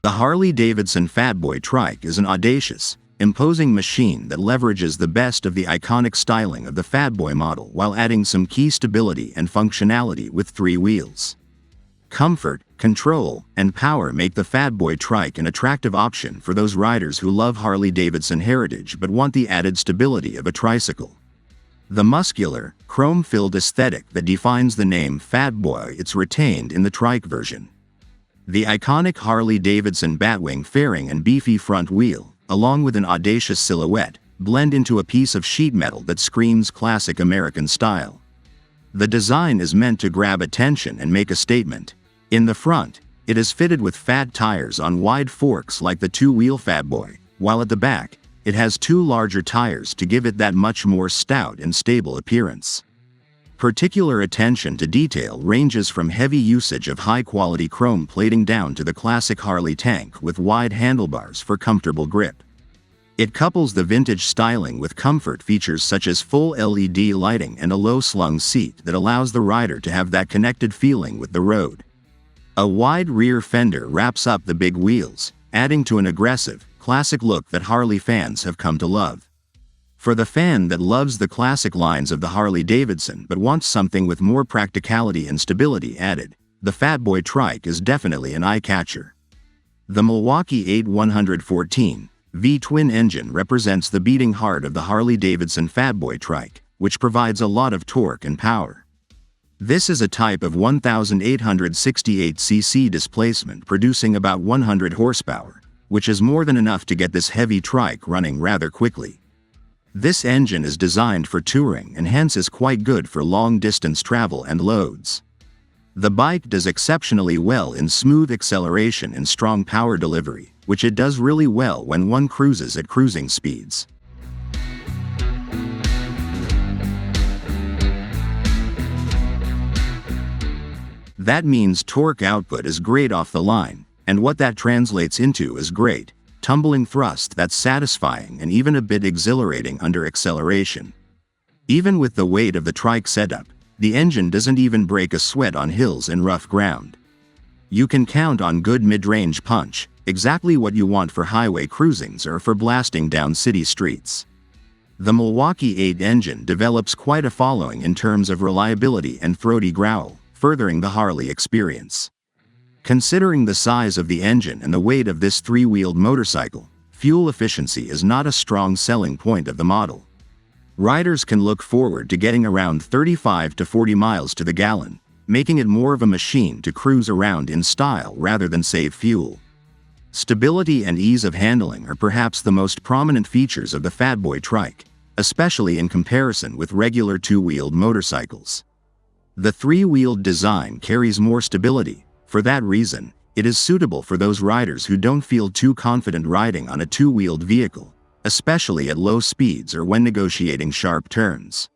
The Harley Davidson Fatboy Trike is an audacious, imposing machine that leverages the best of the iconic styling of the Fatboy model while adding some key stability and functionality with 3 wheels. Comfort, control, and power make the Fatboy Trike an attractive option for those riders who love Harley Davidson heritage but want the added stability of a tricycle. The muscular, chrome-filled aesthetic that defines the name Fatboy is retained in the Trike version. The iconic Harley Davidson batwing fairing and beefy front wheel, along with an audacious silhouette, blend into a piece of sheet metal that screams classic American style. The design is meant to grab attention and make a statement. In the front, it is fitted with fat tires on wide forks like the 2-wheel Fatboy, while at the back, it has 2 larger tires to give it that much more stout and stable appearance. Particular attention to detail ranges from heavy usage of high-quality chrome plating down to the classic Harley tank with wide handlebars for comfortable grip. It couples the vintage styling with comfort features such as full LED lighting and a low-slung seat that allows the rider to have that connected feeling with the road. A wide rear fender wraps up the big wheels, adding to an aggressive, classic look that Harley fans have come to love. For the fan that loves the classic lines of the Harley Davidson but wants something with more practicality and stability added, the Fatboy Trike is definitely an eye-catcher. The Milwaukee 8114 V twin engine represents the beating heart of the Harley Davidson Fatboy Trike, which provides a lot of torque and power. This is a type of 1,868 cc displacement producing about 100 horsepower, which is more than enough to get this heavy trike running rather quickly. This engine is designed for touring and hence is quite good for long-distance travel and loads. The bike does exceptionally well in smooth acceleration and strong power delivery, which it does really well when one cruises at cruising speeds. That means torque output is great off the line, and what that translates into is great tumbling thrust that's satisfying and even a bit exhilarating under acceleration. Even with the weight of the Trike setup, the engine doesn't even break a sweat on hills and rough ground. You can count on good mid-range punch, exactly what you want for highway cruisings or for blasting down city streets. The Milwaukee 8 engine develops quite a following in terms of reliability and throaty growl, furthering the Harley experience. Considering the size of the engine and the weight of this 3-wheeled motorcycle, fuel efficiency is not a strong selling point of the model. Riders can look forward to getting around 35 to 40 miles to the gallon, making it more of a machine to cruise around in style rather than save fuel. Stability and ease of handling are perhaps the most prominent features of the Fatboy Trike, especially in comparison with regular 2-wheeled motorcycles. The 3-wheeled design carries more stability. For that reason, it is suitable for those riders who don't feel too confident riding on a 2-wheeled vehicle, especially at low speeds or when negotiating sharp turns.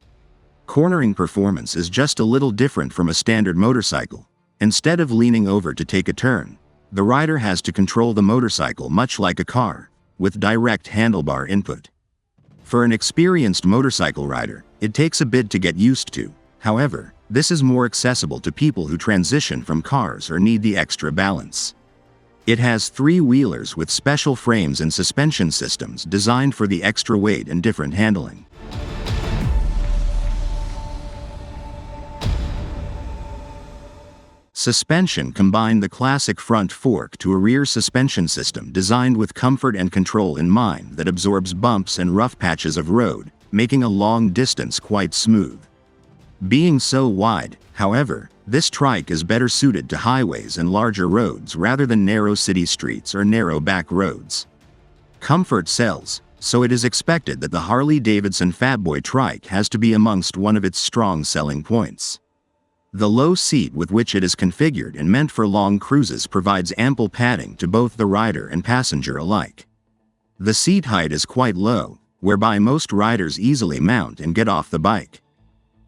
Cornering performance is just a little different from a standard motorcycle. Instead of leaning over to take a turn, the rider has to control the motorcycle much like a car, with direct handlebar input. For an experienced motorcycle rider, it takes a bit to get used to. However, this is more accessible to people who transition from cars or need the extra balance. It has 3-wheelers with special frames and suspension systems designed for the extra weight and different handling. Suspension combined the classic front fork to a rear suspension system designed with comfort and control in mind that absorbs bumps and rough patches of road, making a long distance quite smooth. Being so wide, however, this Trike is better suited to highways and larger roads rather than narrow city streets or narrow back roads. Comfort sells, so it is expected that the Harley Davidson Fatboy Trike has to be amongst one of its strong selling points. The low seat with which it is configured and meant for long cruises provides ample padding to both the rider and passenger alike. The seat height is quite low, whereby most riders easily mount and get off the bike.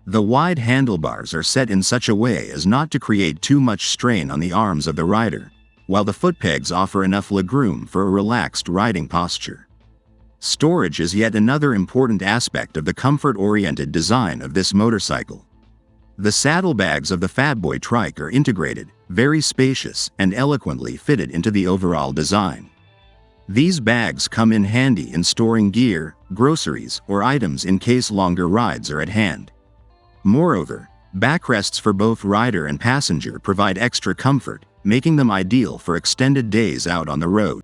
The wide handlebars are set in such a way as not to create too much strain on the arms of the rider, while the foot pegs offer enough legroom for a relaxed riding posture. Storage is yet another important aspect of the comfort-oriented design of this motorcycle. The saddlebags of the Fatboy Trike are integrated, very spacious, and eloquently fitted into the overall design. These bags come in handy in storing gear, groceries, or items in case longer rides are at hand. Moreover, backrests for both rider and passenger provide extra comfort, making them ideal for extended days out on the road.